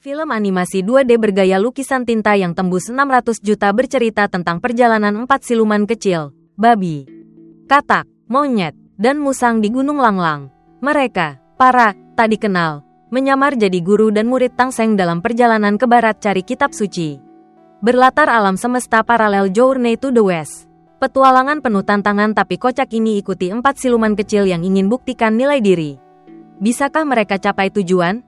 Film animasi 2D bergaya lukisan tinta yang tembus 600 juta bercerita tentang perjalanan 4 siluman kecil, babi, katak, monyet, dan musang di Gunung Langlang. Mereka, para tak dikenal, menyamar jadi guru dan murid Tang Seng dalam perjalanan ke barat cari kitab suci. Berlatar alam semesta paralel Journey to the West. Petualangan penuh tantangan tapi kocak ini ikuti 4 siluman kecil yang ingin buktikan nilai diri. Bisakah mereka capai tujuan?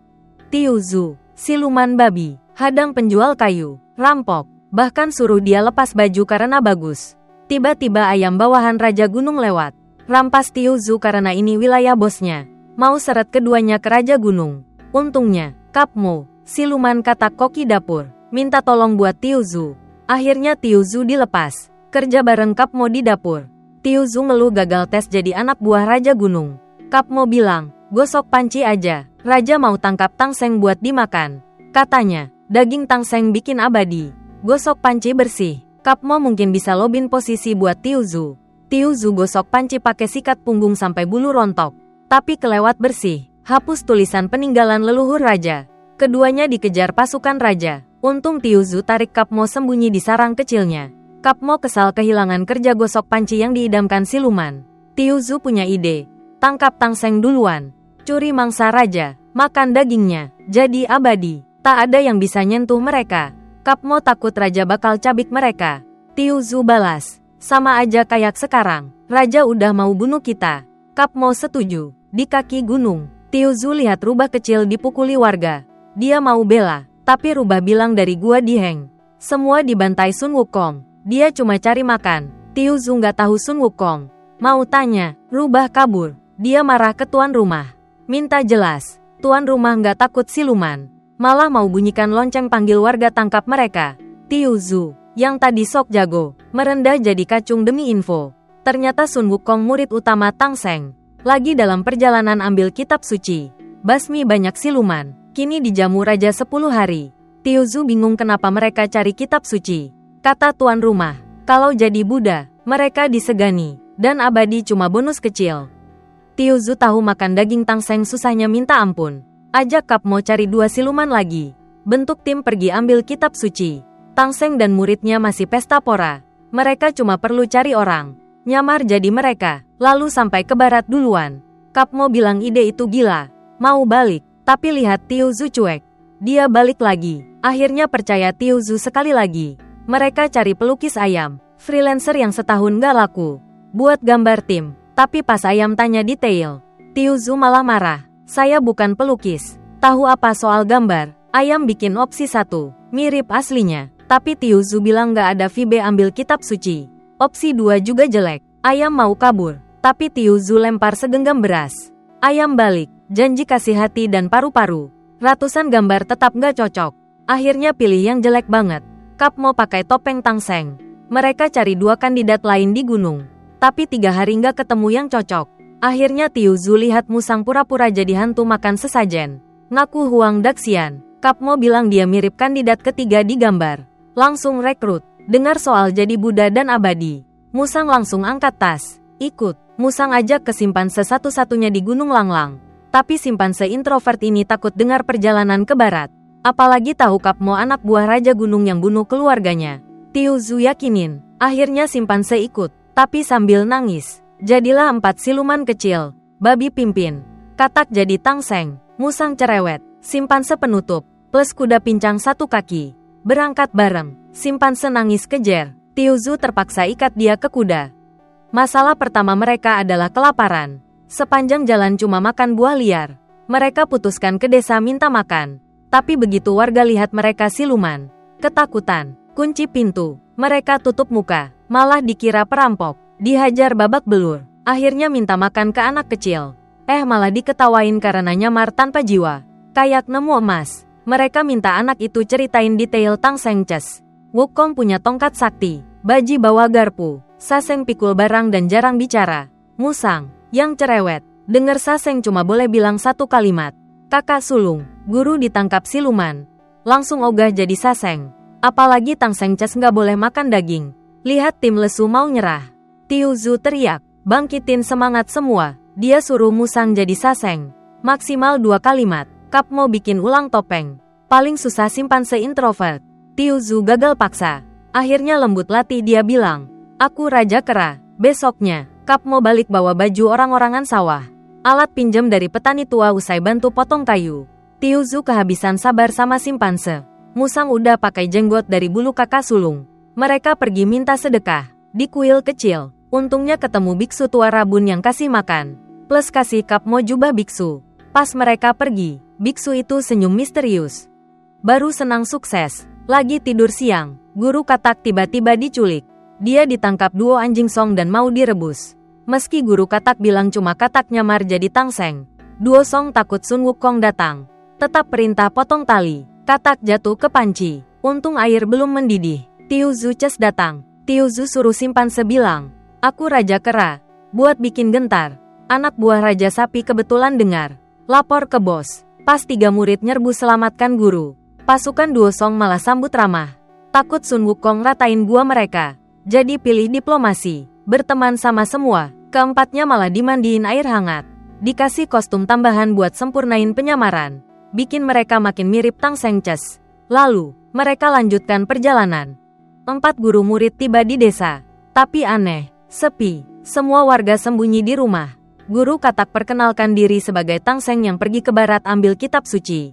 Tiuzu, siluman babi, hadang penjual kayu, rampok, bahkan suruh dia lepas baju karena bagus. Tiba-tiba ayam bawahan Raja Gunung lewat. Rampas Tiuzu karena ini wilayah bosnya. Mau seret keduanya ke Raja Gunung. Untungnya, Kapmo, siluman katak koki dapur, minta tolong buat Tiuzu. Akhirnya Tiuzu dilepas. Kerja bareng Kapmo di dapur. Tiuzu ngeluh gagal tes jadi anak buah Raja Gunung. Kapmo bilang, gosok panci aja. Raja mau tangkap Tang Seng buat dimakan. Katanya, daging Tang Seng bikin abadi. Gosok panci bersih. Kapmo mungkin bisa lobin posisi buat Tiuzu. Tiuzu gosok panci pakai sikat punggung sampai bulu rontok. Tapi kelewat bersih. Hapus tulisan peninggalan leluhur Raja. Keduanya dikejar pasukan Raja. Untung Tiuzu tarik Kapmo sembunyi di sarang kecilnya. Kapmo kesal kehilangan kerja gosok panci yang diidamkan siluman. Tiuzu punya ide. Tangkap Tang Seng duluan. Curi mangsa Raja. Makan dagingnya. Jadi abadi. Tak ada yang bisa nyentuh mereka. Kapmo takut Raja bakal cabik mereka. Tiuzu balas. Sama aja kayak sekarang. Raja udah mau bunuh kita. Kapmo setuju. Di kaki gunung, Tiuzu lihat rubah kecil dipukuli warga. Dia mau bela. Tapi rubah bilang dari gua diheng. Semua dibantai Sun Wukong. Dia cuma cari makan. Tiuzu nggak tahu Sun Wukong. Mau tanya, rubah kabur. Dia marah ke tuan rumah. Minta jelas. Tuan rumah nggak takut siluman. Malah mau bunyikan lonceng panggil warga tangkap mereka. Tiuzu, yang tadi sok jago, merendah jadi kacung demi info. Ternyata Sun Wukong murid utama Tang Seng. Lagi dalam perjalanan ambil kitab suci. Basmi banyak siluman. Kini dijamu Raja 10 hari. Tiuzu bingung kenapa mereka cari kitab suci. Kata tuan rumah, kalau jadi Buddha, mereka disegani. Dan abadi cuma bonus kecil. Tiuzu tahu makan daging Tang Seng susahnya minta ampun. Ajak Kapmo cari 2 siluman lagi. Bentuk tim pergi ambil kitab suci. Tang Seng dan muridnya masih pesta pora. Mereka cuma perlu cari orang. Nyamar jadi mereka. Lalu sampai ke barat duluan. Kapmo bilang ide itu gila. Mau balik. Tapi lihat Tiuzu cuek. Dia balik lagi. Akhirnya percaya Tiuzu sekali lagi. Mereka cari pelukis ayam, freelancer yang setahun gak laku. Buat gambar tim, tapi pas ayam tanya detail, Tiuzu malah marah. Saya bukan pelukis. Tahu apa soal gambar? Ayam bikin opsi 1, mirip aslinya. Tapi Tiuzu bilang gak ada Vibe ambil kitab suci. Opsi 2 juga jelek. Ayam mau kabur, tapi Tiuzu lempar segenggam beras. Ayam balik, janji kasih hati dan paru-paru. Ratusan gambar tetap gak cocok. Akhirnya pilih yang jelek banget. Kapmo pakai topeng Tang Seng. Mereka cari 2 kandidat lain di gunung. Tapi 3 hari nggak ketemu yang cocok. Akhirnya Tiuzu lihat musang pura-pura jadi hantu makan sesajen. Ngaku Huang Daxian. Kapmo bilang dia mirip kandidat ketiga di gambar. Langsung rekrut. Dengar soal jadi Buddha dan abadi. Musang langsung angkat tas. Ikut. Musang ajak ke simpanse satu-satunya di Gunung Langlang. Tapi simpanse introvert ini takut dengar perjalanan ke barat. Apalagi tahu Kapmo anak buah Raja Gunung yang bunuh keluarganya. Tiuzu yakinin. Akhirnya simpanse ikut. Tapi sambil nangis. Jadilah 4 siluman kecil. Babi pimpin. Katak jadi Tang Seng. Musang cerewet. Simpanse penutup. Plus kuda pincang 1 kaki. Berangkat bareng. Simpanse nangis kejer. Tiuzu terpaksa ikat dia ke kuda. Masalah pertama mereka adalah kelaparan. Sepanjang jalan cuma makan buah liar. Mereka putuskan ke desa minta makan. Tapi begitu warga lihat mereka siluman, ketakutan, kunci pintu, mereka tutup muka, malah dikira perampok, dihajar babak belur, akhirnya minta makan ke anak kecil. Malah diketawain karena nyamar tanpa jiwa, kayak nemu emas. Mereka minta anak itu ceritain detail Tang Seng Ces. Wukong punya tongkat sakti, Baji bawa garpu, Saseng pikul barang dan jarang bicara. Musang, yang cerewet, denger Saseng cuma boleh bilang 1 kalimat. Kakak sulung, guru ditangkap siluman. Langsung ogah jadi Saseng. Apalagi Tang Seng Ces nggak boleh makan daging. Lihat tim lesu mau nyerah. Tiuzu teriak, bangkitin semangat semua. Dia suruh musang jadi Saseng. Maksimal 2 kalimat. Kapmo bikin ulang topeng. Paling susah simpanse introvert. Tiuzu gagal paksa. Akhirnya lembut latih dia bilang, aku Raja Kera. Besoknya, Kapmo balik bawa baju orang-orangan sawah. Alat pinjam dari petani tua usai bantu potong kayu. Tiuzu kehabisan sabar sama simpanse. Musang udah pakai jenggot dari bulu kakak sulung. Mereka pergi minta sedekah di kuil kecil. Untungnya ketemu biksu tua rabun yang kasih makan, plus kasih Kapmo jubah biksu. Pas mereka pergi, biksu itu senyum misterius. Baru senang sukses, lagi tidur siang, guru katak tiba-tiba diculik. Dia ditangkap duo anjing Song dan mau direbus. Meski guru katak bilang cuma katak nyamar jadi tangseng, duo Song takut Sun Wukong datang. Tetap perintah potong tali, katak jatuh ke panci. Untung air belum mendidih. Tiuzu Ces datang. Tiuzu suruh simpanse bilang, aku Raja Kera, buat bikin gentar. Anak buah Raja Sapi kebetulan dengar. Lapor ke bos. Pas 3 murid nyerbu selamatkan guru. Pasukan duo Song malah sambut ramah. Takut Sun Wukong ratain gua mereka. Jadi pilih diplomasi. Berteman sama semua. Keempatnya malah dimandiin air hangat. Dikasih kostum tambahan buat sempurnain penyamaran. Bikin mereka makin mirip Tangseng Ces. Lalu, mereka lanjutkan perjalanan. 4 guru murid tiba di desa. Tapi aneh. Sepi, semua warga sembunyi di rumah. Guru katak perkenalkan diri sebagai Tangseng yang pergi ke barat ambil kitab suci.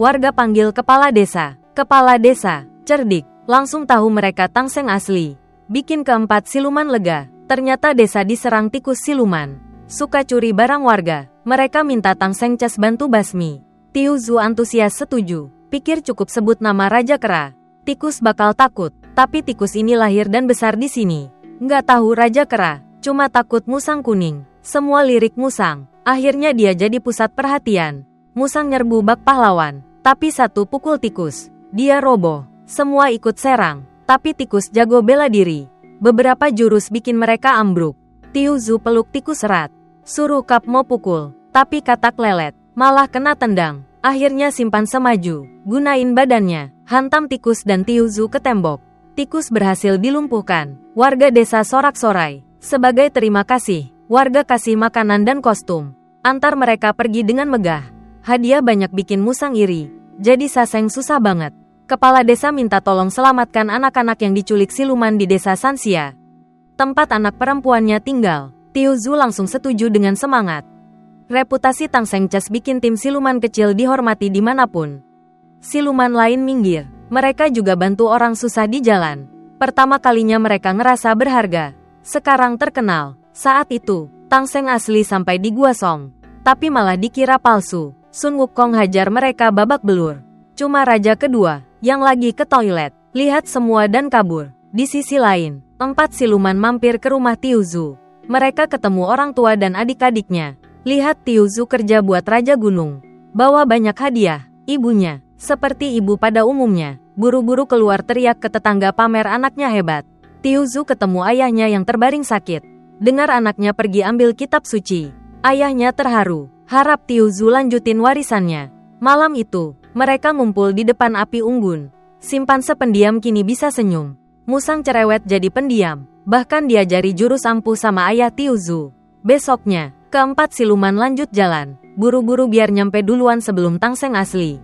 Warga panggil kepala desa. Kepala desa, cerdik, langsung tahu mereka Tangseng asli. Bikin keempat siluman lega. Ternyata desa diserang tikus siluman. Suka curi barang warga. Mereka minta Tangseng Ces bantu basmi. Tiuzu antusias setuju. Pikir cukup sebut nama Raja Kera. Tikus bakal takut. Tapi tikus ini lahir dan besar di sini. Nggak tahu Raja Kera, cuma takut musang kuning. Semua lirik musang. Akhirnya dia jadi pusat perhatian. Musang nyerbu bak pahlawan, tapi satu pukul tikus. Dia roboh. Semua ikut serang, tapi tikus jago bela diri. Beberapa jurus bikin mereka ambruk. Tiuzu peluk tikus erat. Suruh Kapmo pukul, tapi katak lelet. Malah kena tendang. Akhirnya simpanse maju. Gunain badannya, hantam tikus dan Tiuzu ke tembok. Tikus berhasil dilumpuhkan. Warga desa sorak-sorai. Sebagai terima kasih, warga kasih makanan dan kostum. Antar mereka pergi dengan megah. Hadiah banyak bikin musang iri. Jadi Saseng susah banget. Kepala desa minta tolong selamatkan anak-anak yang diculik siluman di desa Sanxia. Tempat anak perempuannya tinggal. Tiuzu langsung setuju dengan semangat. Reputasi Tangseng Ces bikin tim siluman kecil dihormati dimanapun. Siluman lain minggir. Mereka juga bantu orang susah di jalan. Pertama kalinya mereka ngerasa berharga. Sekarang terkenal. Saat itu, Tangseng asli sampai di Gua Song. Tapi malah dikira palsu. Sun Wukong hajar mereka babak belur. Cuma raja kedua, yang lagi ke toilet. Lihat semua dan kabur. Di sisi lain, 4 siluman mampir ke rumah Tiuzu. Mereka ketemu orang tua dan adik-adiknya. Lihat Tiuzu kerja buat Raja Gunung. Bawa banyak hadiah. Ibunya, seperti ibu pada umumnya, buru-buru keluar teriak ke tetangga pamer anaknya hebat. Tiuzu ketemu ayahnya yang terbaring sakit. Dengar anaknya pergi ambil kitab suci. Ayahnya terharu, harap Tiuzu lanjutin warisannya. Malam itu, mereka ngumpul di depan api unggun. Simpanse pendiam kini bisa senyum. Musang cerewet jadi pendiam. Bahkan diajari jurus ampuh sama ayah Tiuzu. Besoknya, keempat siluman lanjut jalan. Buru-buru biar nyampe duluan sebelum Tangseng asli.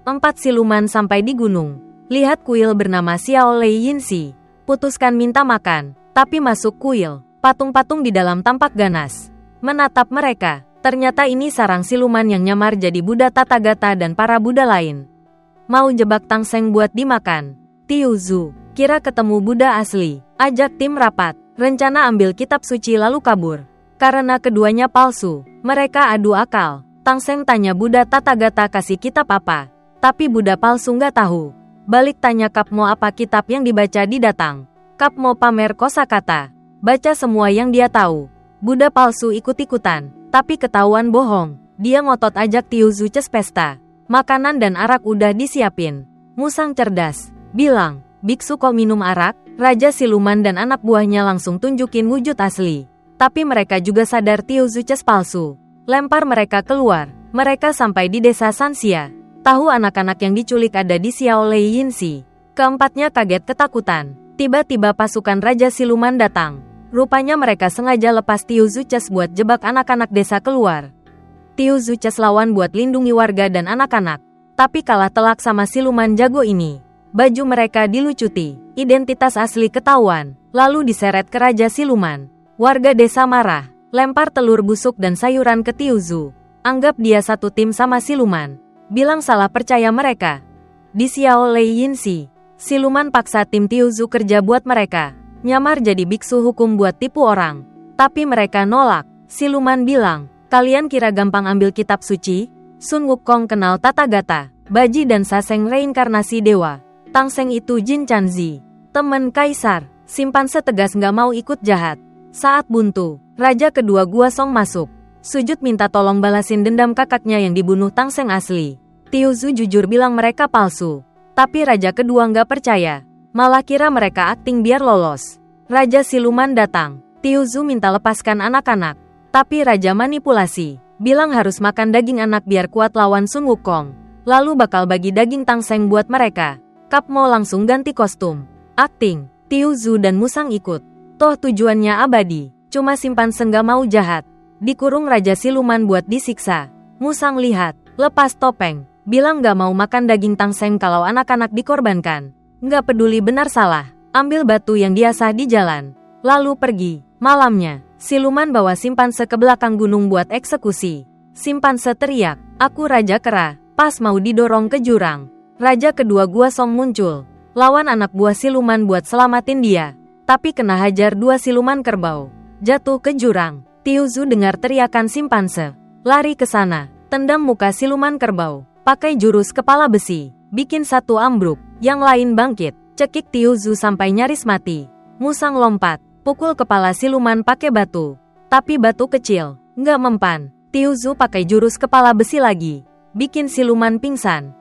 4 siluman sampai di gunung. Lihat kuil bernama Xiao Lei Yinxi. Putuskan minta makan, tapi masuk kuil. Patung-patung di dalam tampak ganas. Menatap mereka, ternyata ini sarang siluman yang nyamar jadi Buddha Tathagata dan para Buddha lain. Mau jebak Tangseng buat dimakan. Tiuzu, kira ketemu Buddha asli. Ajak tim rapat, rencana ambil kitab suci lalu kabur. Karena keduanya palsu, mereka adu akal. Tangseng tanya Buddha Tathagata kasih kitab apa. Tapi Buddha palsu nggak tahu. Balik tanya Kapmo apa kitab yang dibaca didatang. Kapmo pamer kosakata. Baca semua yang dia tahu. Buddha palsu ikut-ikutan. Tapi ketahuan bohong. Dia ngotot ajak Tiuzu Ces pesta. Makanan dan arak udah disiapin. Musang cerdas. Bilang, biksu kok minum arak? Raja siluman dan anak buahnya langsung tunjukin wujud asli. Tapi mereka juga sadar Tiuzu Ces palsu. Lempar mereka keluar. Mereka sampai di desa Sanxia. Tahu anak-anak yang diculik ada di Xiao Lei Yinxi. Keempatnya kaget ketakutan. Tiba-tiba pasukan Raja Siluman datang. Rupanya mereka sengaja lepas Tiuzu Ces buat jebak anak-anak desa keluar. Tiuzu Ces lawan buat lindungi warga dan anak-anak. tapi kalah telak sama siluman jago ini. Baju mereka dilucuti, identitas asli ketahuan, lalu diseret ke Raja Siluman. Warga desa marah, lempar telur busuk dan sayuran ke Tiuzu. Anggap dia satu tim sama siluman. Bilang salah percaya mereka. Di Xiao Lei Yinxi, siluman paksa tim Tiuzu kerja buat mereka. Nyamar jadi biksu hukum buat tipu orang. Tapi mereka nolak. Siluman bilang, kalian kira gampang ambil kitab suci? Sun Wukong kenal tata gata, Baji dan Saseng reinkarnasi dewa. Tangseng itu Jin Chanzi, temen kaisar. Simpanse tegas nggak mau ikut jahat. Saat buntu, Raja kedua Gua Song masuk. Sujud minta tolong balasin dendam kakaknya yang dibunuh Tangseng asli. Tiuzu jujur bilang mereka palsu. Tapi Raja kedua nggak percaya. Malah kira mereka akting biar lolos. Raja Siluman datang. Tiuzu minta lepaskan anak-anak. Tapi Raja manipulasi. Bilang harus makan daging anak biar kuat lawan Sun Wukong. Lalu bakal bagi daging Tangseng buat mereka. Kap Mo langsung ganti kostum. Akting, Tiuzu dan Musang ikut. Toh tujuannya abadi. Cuma simpanse nggak mau jahat. Dikurung Raja Siluman buat disiksa. Musang lihat, lepas topeng. Bilang gak mau makan daging Tangseng kalau anak-anak dikorbankan. Nggak peduli benar salah. Ambil batu yang diasah di jalan. Lalu pergi. Malamnya, siluman bawa simpanse ke belakang gunung buat eksekusi. Simpanse teriak, aku Raja Kera. Pas mau didorong ke jurang. Raja kedua Gua Song muncul. Lawan anak buah siluman buat selamatin dia. Tapi kena hajar dua siluman kerbau. Jatuh ke jurang. Tiuzu dengar teriakan simpanse. Lari ke sana. Tendang muka siluman kerbau. Pakai jurus kepala besi. Bikin satu ambruk. Yang lain bangkit. Cekik Tiuzu sampai nyaris mati. Musang lompat. Pukul kepala siluman pakai batu. Tapi batu kecil. Nggak mempan. Tiuzu pakai jurus kepala besi lagi. Bikin siluman pingsan.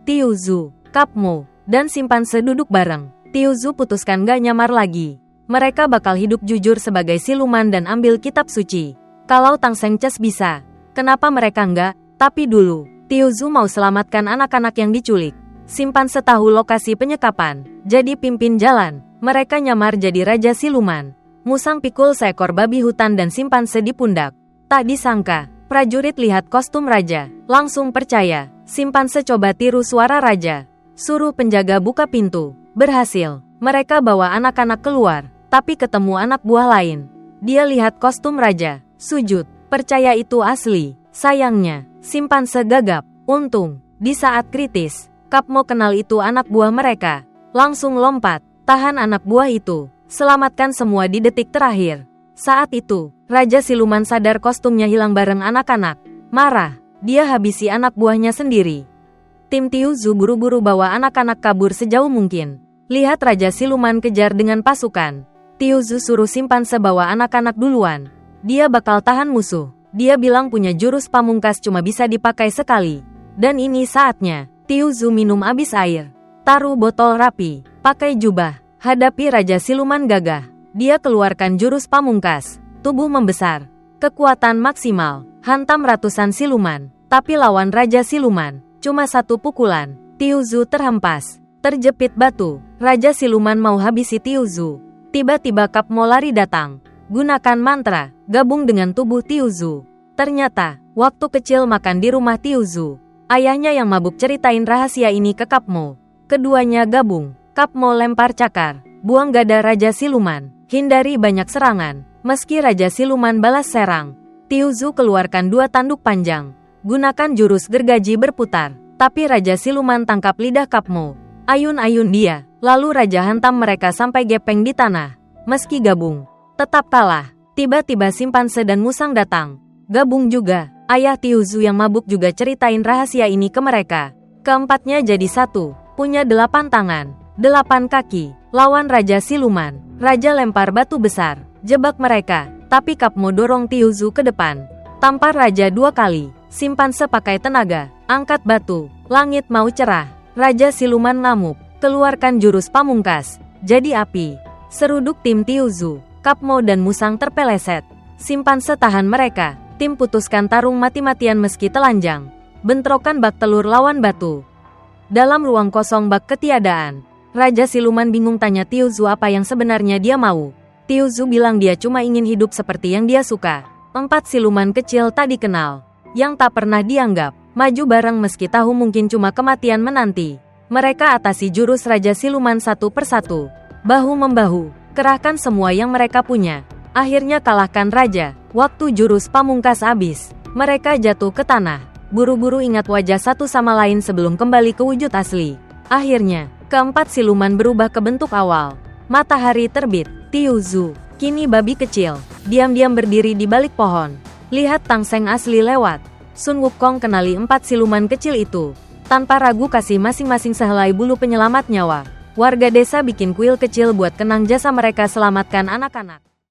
Tiuzu, Kap Mo, dan simpanse duduk bareng. Tiuzu putuskan gak nyamar lagi. Mereka bakal hidup jujur sebagai siluman dan ambil kitab suci. Kalau Tangseng Ces bisa, kenapa mereka enggak? Tapi dulu, Tiuzu mau selamatkan anak-anak yang diculik. Simpanse tahu lokasi penyekapan, jadi pimpin jalan. Mereka nyamar jadi Raja Siluman. Musang pikul seekor babi hutan dan simpanse di pundak. Tak disangka, prajurit lihat kostum raja, langsung percaya. Simpanse coba tiru suara raja. Suruh penjaga buka pintu. Berhasil. Mereka bawa anak-anak keluar, tapi ketemu anak buah lain. Dia lihat kostum raja, sujud, percaya itu asli. Sayangnya, simpanse gagap. Untung, di saat kritis, Kap Mo kenal itu anak buah mereka. Langsung lompat, tahan anak buah itu. Selamatkan semua di detik terakhir. Saat itu, Raja Siluman sadar kostumnya hilang bareng anak-anak. Marah, dia habisi anak buahnya sendiri. Tim Tiuzu buru-buru bawa anak-anak kabur sejauh mungkin. Lihat Raja Siluman kejar dengan pasukan. Tiuzu suruh simpanse bawa anak-anak duluan. Dia bakal tahan musuh. Dia bilang punya jurus pamungkas cuma bisa dipakai sekali. Dan ini saatnya. Tiuzu minum abis air. Taruh botol rapi. Pakai jubah. Hadapi Raja Siluman gagah. Dia keluarkan jurus pamungkas. Tubuh membesar. Kekuatan maksimal. Hantam ratusan siluman. Tapi lawan Raja Siluman. Cuma satu pukulan. Tiuzu terhempas. Terjepit batu. Raja Siluman mau habisi Tiuzu. Tiba-tiba Kap Mo lari datang. Gunakan mantra. Gabung dengan tubuh Tiuzu. Ternyata, waktu kecil makan di rumah Tiuzu. Ayahnya yang mabuk ceritain rahasia ini ke Kap Mo. Keduanya gabung. Kap Mo lempar cakar. Buang gada Raja Siluman. Hindari banyak serangan. Meski Raja Siluman balas serang. Tiuzu keluarkan dua tanduk panjang. Gunakan jurus gergaji berputar. Tapi Raja Siluman tangkap lidah Kap Mo. Ayun-ayun dia. Lalu Raja hantam mereka sampai gepeng di tanah. Meski gabung, tetap kalah. Tiba-tiba simpanse dan musang datang. Gabung juga. Ayah Tiuzu yang mabuk juga ceritain rahasia ini ke mereka. Keempatnya jadi satu. Punya 8 tangan, 8 kaki. Lawan Raja Siluman. Raja lempar batu besar. Jebak mereka. Tapi Kap Mo dorong Tiuzu ke depan. Tampar Raja 2 kali. Simpanse pakai tenaga. Angkat batu. Langit mau cerah. Raja Siluman ngamuk. Keluarkan jurus pamungkas. Jadi api. Seruduk tim Tiuzu. Kap Mo dan musang terpeleset. Simpanse tahan mereka. Tim putuskan tarung mati-matian meski telanjang. Bentrokan bak telur lawan batu. Dalam ruang kosong bak ketiadaan. Raja Siluman bingung tanya Tiuzu apa yang sebenarnya dia mau. Tiuzu bilang dia cuma ingin hidup seperti yang dia suka. 4 siluman kecil tak dikenal. Yang tak pernah dianggap. Maju bareng meski tahu mungkin cuma kematian menanti. Mereka atasi jurus Raja Siluman satu persatu. Bahu-membahu, kerahkan semua yang mereka punya. Akhirnya kalahkan Raja. Waktu jurus pamungkas habis. Mereka jatuh ke tanah. Buru-buru ingat wajah satu sama lain sebelum kembali ke wujud asli. Akhirnya, keempat siluman berubah ke bentuk awal. Matahari terbit. Tiu Zu, kini babi kecil, diam-diam berdiri di balik pohon. Lihat Tang Seng asli lewat. Sun Wukong kenali empat siluman kecil itu. Tanpa ragu kasih masing-masing sehelai bulu penyelamat nyawa. Warga desa bikin kuil kecil buat kenang jasa mereka selamatkan anak-anak.